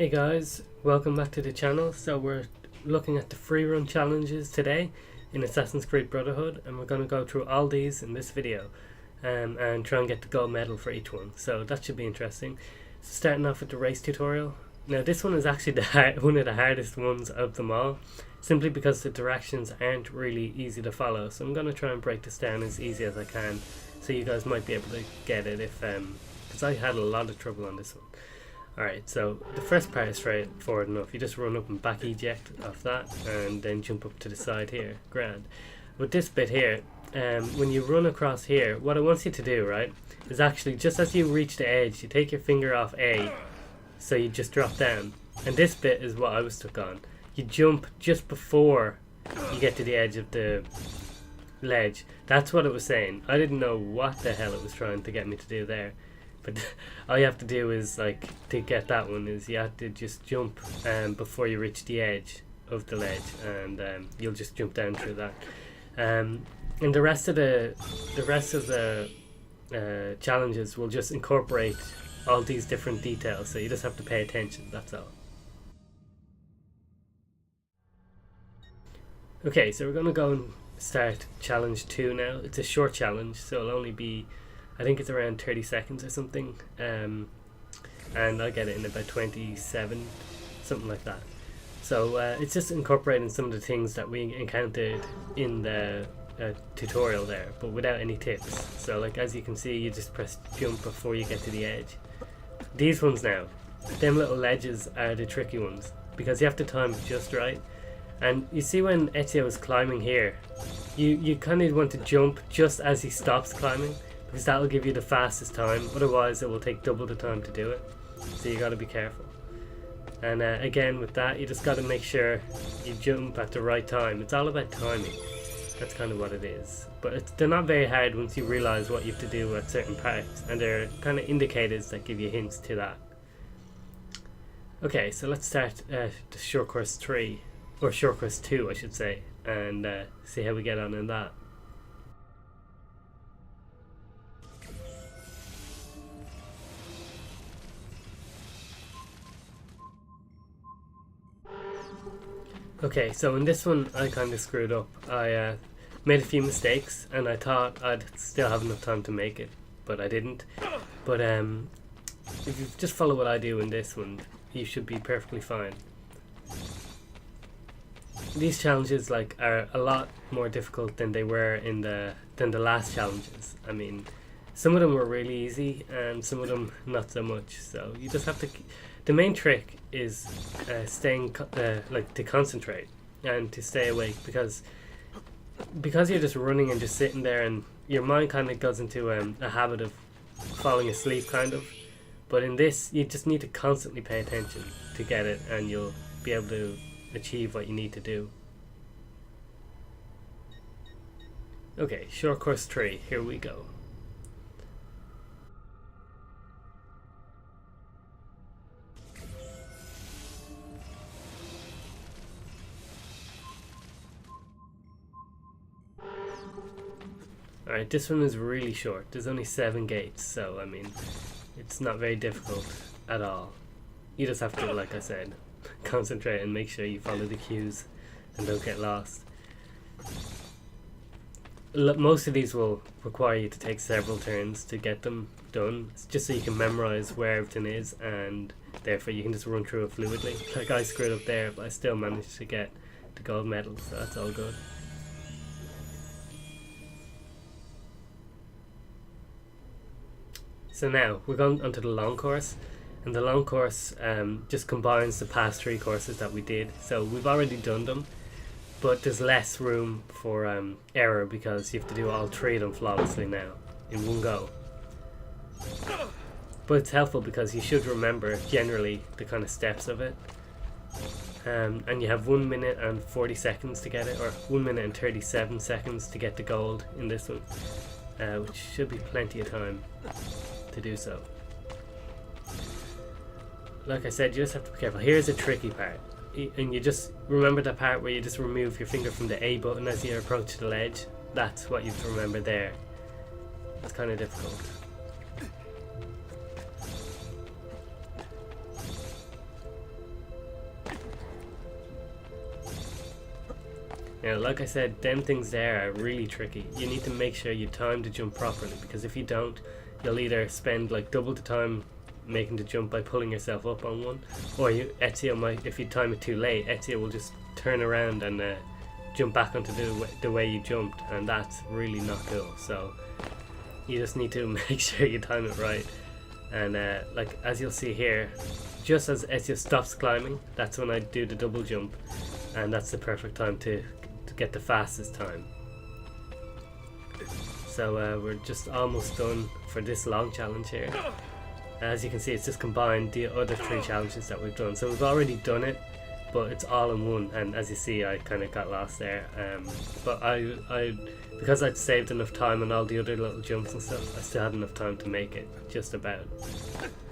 Hey guys, welcome back to the channel. So we're looking at the free run challenges today in Assassin's Creed Brotherhood, and we're going to go through all these in this video and try and get the gold medal for each one. So that should be interesting. So starting off with the race tutorial. Now this one is actually one of the hardest ones of them all, simply because the directions aren't really easy to follow. So I'm going to try and break this down as easy as I can, so you guys might be able to get it if because I had a lot of trouble on this one. Alright, so the first part is straightforward enough. You just run up and back eject off that and then jump up to the side here. Grand. With this bit here, when you run across here, what it wants you to do, right, is actually just as you reach the edge, you take your finger off A, so you just drop down. And this bit is what I was stuck on. You jump just before you get to the edge of the ledge. That's what it was saying. I didn't know what the hell it was trying to get me to do there. But all you have to do is, like, to get that one is you have to just jump before you reach the edge of the ledge, and you'll just jump down through that. And the rest of the challenges will just incorporate all these different details, so you just have to pay attention, that's all. Okay, so we're going to go and start challenge 2 now. It's a short challenge, so it'll only be, I think it's around 30 seconds or something, and I get it in about 27, something like that. So it's just incorporating some of the things that we encountered in the tutorial there, but without any tips. So, like, as you can see, you just press jump before you get to the edge. These ones now, them little ledges are the tricky ones, because you have to time it just right. And you see when Ezio is climbing here, you kind of want to jump just as he stops climbing, because that will give you the fastest time. Otherwise it will take double the time to do it, so you got to be careful. And again with that, you just got to make sure you jump at the right time. It's all about timing. That's kind of what it is, but they're not very hard once you realize what you have to do at certain parts, and they're kind of indicators that give you hints to that. Okay, so let's start the short course 3, or short course 2 I should say, and see how we get on in that. Okay, so in this one I kind of screwed up. I made a few mistakes and I thought I'd still have enough time to make it, but I didn't. But if you just follow what I do in this one, you should be perfectly fine. These challenges, like, are a lot more difficult than they were in the last challenges. I mean, some of them were really easy and some of them not so much. So you just have to. The main trick is staying like, to concentrate and to stay awake, because you're just running and just sitting there, and your mind kind of goes into a habit of falling asleep, kind of. But in this, you just need to constantly pay attention to get it, and you'll be able to achieve what you need to do. Okay, short course 3, here we go. Alright, this one is really short. There's only 7 gates, so I mean, it's not very difficult at all. You just have to, like I said, concentrate and make sure you follow the cues and don't get lost. Most of these will require you to take several turns to get them done, just so you can memorize where everything is, and therefore you can just run through it fluidly. Like, I screwed up there, but I still managed to get the gold medal, so that's all good. So now we're going onto the long course, and the long course just combines the past 3 courses that we did. So we've already done them, but there's less room for error, because you have to do all 3 of them flawlessly now in one go. But it's helpful because you should remember generally the kind of steps of it. And you have 1 minute and 40 seconds to get it, or 1 minute and 37 seconds to get the gold in this one, which should be plenty of time to do so. Like I said, you just have to be careful. Here's a tricky part, and you just remember the part where you just remove your finger from the A button as you approach the ledge. That's what you have to remember there. It's kind of difficult. Now, like I said, them things there are really tricky. You need to make sure you time the jump properly, because if you don't, you'll either spend like double the time making the jump by pulling yourself up on one, or Ezio might, if you time it too late, Ezio will just turn around and jump back onto the way you jumped, and that's really not cool. So you just need to make sure you time it right. And like as you'll see here, just as Ezio stops climbing, that's when I do the double jump, and that's the perfect time to get the fastest time. So we're just almost done for this long challenge here. As you can see, it's just combined the other 3 challenges that we've done. So we've already done it, but it's all in one. And as you see, I kind of got lost there. But I because I'd saved enough time on all the other little jumps and stuff, I still had enough time to make it, just about.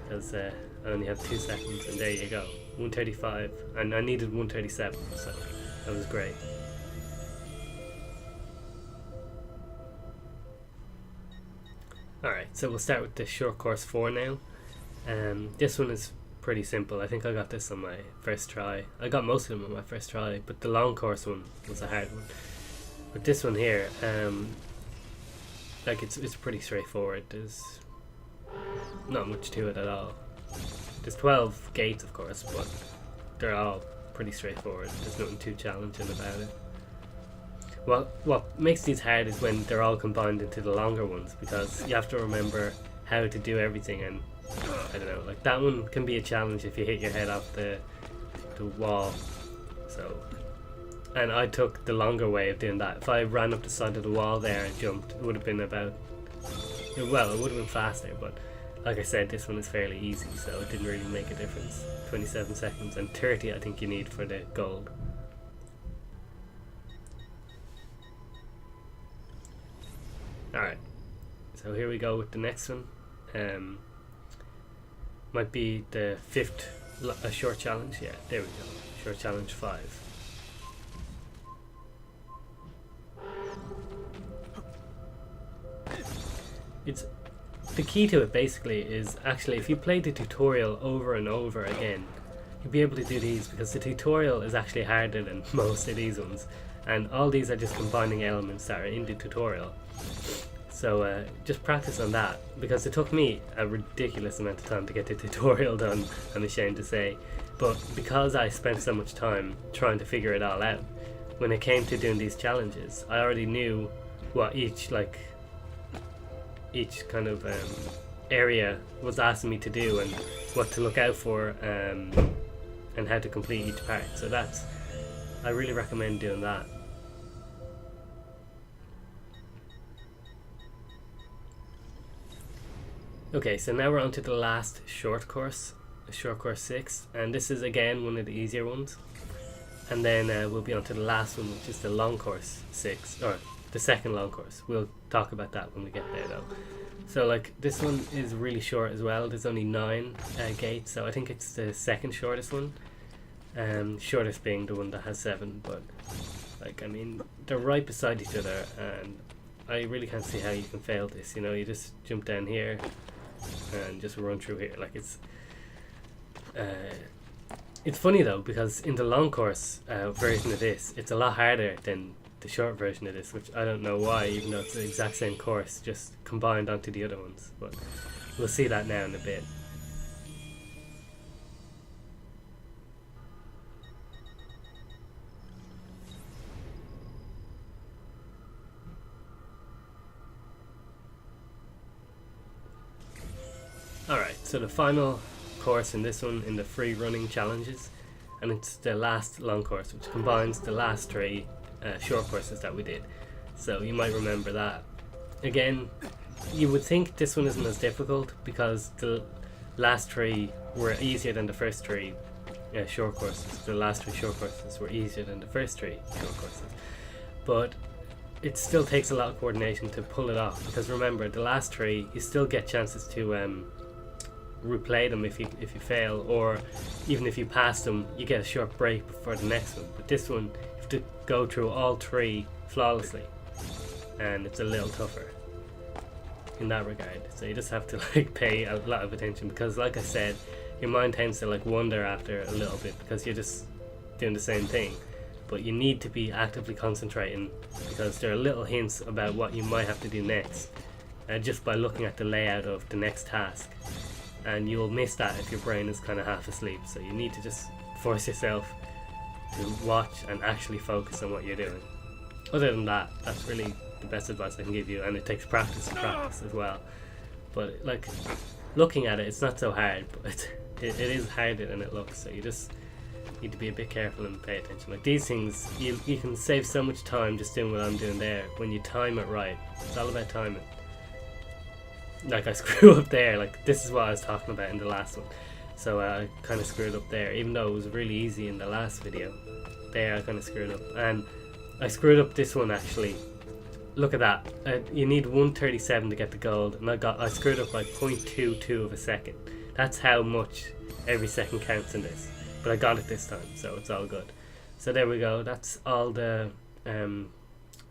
Because I only have 2 seconds, and there you go, 135, and I needed 137, so that was great. Alright, so we'll start with the short course 4 now. This one is pretty simple. I think I got this on my first try. I got most of them on my first try, but the long course one was a hard one. But this one here, like it's pretty straightforward. There's not much to it at all. There's 12 gates, of course, but they're all pretty straightforward. There's nothing too challenging about it. Well, what makes these hard is when they're all combined into the longer ones, because you have to remember how to do everything, and I don't know, like that one can be a challenge if you hit your head off the wall. So, and I took the longer way of doing that. If I ran up the side of the wall there and jumped, it would have been about, well, it would have been faster, but like I said, this one is fairly easy, so it didn't really make a difference. 27 seconds and 30 I think you need for the gold. Alright, so here we go with the next one. Might be the 5th short challenge. Yeah, there we go. Short challenge 5. It's the key to it basically is actually if you play the tutorial over and over again, you'll be able to do these, because the tutorial is actually harder than most of these ones, and all these are just combining elements that are in the tutorial. So just practice on that, because it took me a ridiculous amount of time to get the tutorial done, I'm ashamed to say, but because I spent so much time trying to figure it all out, when it came to doing these challenges, I already knew what each kind of area was asking me to do, and what to look out for, and how to complete each part. So I really recommend doing that. Okay, so now we're on to the last short course, short course 6, and this is again one of the easier ones. And then we'll be on to the last one, which is the long course 6, or the second long course. We'll talk about that when we get there though. So like this one is really short as well. There's only 9 gates, so I think it's the second shortest one. Shortest being the one that has 7, but like I mean they're right beside each other, and I really can't see how you can fail this. You know, you just jump down here and just run through here. Like it's funny though, because in the long course version of this, it's a lot harder than the short version of this, which I don't know why, even though it's the exact same course, just combined onto the other ones. But we'll see that now in a bit. Alright, so the final course in this one, in the free running challenges, and it's the last long course, which combines the last 3 short courses that we did. So you might remember that. Again, you would think this one isn't as difficult, because the last 3 were easier than the first 3 short courses. The last 3 short courses were easier than the first 3 short courses. But it still takes a lot of coordination to pull it off, because remember, the last 3 you still get chances to replay them if you fail, or even if you pass them you get a short break before the next one. But this one you have to go through all 3 flawlessly, and it's a little tougher in that regard. So you just have to like pay a lot of attention, because like I said, your mind tends to like wander after a little bit, because you're just doing the same thing. but you need to be actively concentrating, because there are little hints about what you might have to do next, just by looking at the layout of the next task, and you'll miss that if your brain is kind of half asleep. So you need to just force yourself to watch and actually focus on what you're doing. Other than that, that's really the best advice I can give you, and it takes practice and practice as well. But like, looking at it, it's not so hard, but it is harder than it looks, so you just need to be a bit careful and pay attention. Like these things, you can save so much time just doing what I'm doing there when you time it right. It's all about timing. Like I screw up there, like this is what I was talking about in the last one. So I kind of screwed up there, even though it was really easy in the last video. There I kind of screwed up, and I screwed up this one actually. Look at that, you need 137 to get the gold, and I screwed up by 0.22 of a second. That's how much every second counts in this, but I got it this time, so it's all good. So there we go, that's all the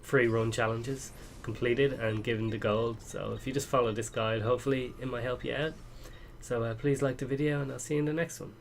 free run challenges completed and given the gold. So if you just follow this guide, hopefully it might help you out. So please like the video, and I'll see you in the next one.